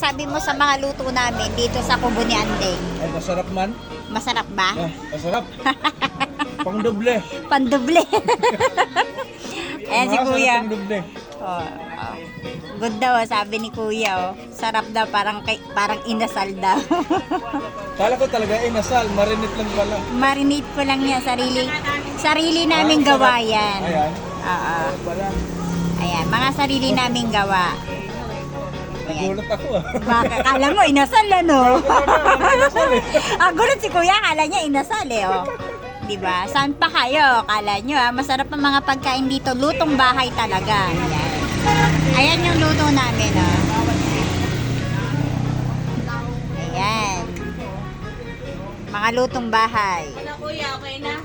Sabi mo sa mga luto namin dito sa Kubo ni Andeng. Ay, masarap man. Masarap ba? Ah, masarap. Pangdoble. Pandoble. Ayan si Kuya. Pangdoble. Oh, oh. Good daw, sabi ni Kuya. Oh. Sarap daw, parang inasal daw. Kala ko talaga, nasal. Marinate lang pala. Marinate ko lang yan. Sarili namin gawa yan. Ayan. Oo. Ayan, mga sarili namin gawa. Ayan. Nagulat ako ah. Baka, kala mo, inasal ano? Ang gulat si Kuya, kala niya inasal eh, oh. Diba? Saan pa kayo? Kala nyo masarap ang mga pagkain dito. Lutong bahay talaga. Ayan. Ayan yung luto namin, oh. Ayan. Mga lutong bahay. Ano kuya, okay na?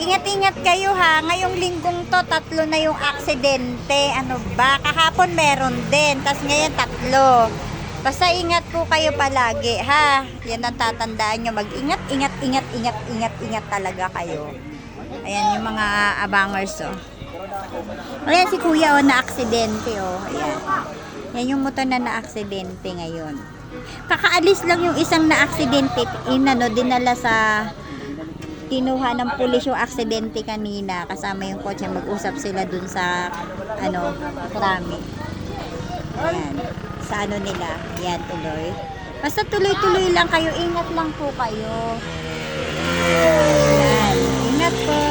Ingat-ingat kayo ha. Ngayong linggong to, 3 na yung aksidente. Ano ba? Kahapon meron din. Tas ngayon 3. Basta ingat po kayo palagi ha. Yan ang tatandaan nyo. Mag-ingat, ingat talaga kayo. Ayan yung mga abangers oh. Ayan si Kuya oh, na-aksidente oh. Ayan. Yan yung motor na na-aksidente ngayon. Kakaalis lang yung isang na-aksidente. Dinala sa... Kinuha ng pulis yung aksidente kanina kasama yung kotse, mag-usap sila dun sa krami. Ayan, sa nila, yan tuloy. Basta tuloy-tuloy lang kayo, ingat lang po kayo. Ayan, ingat po.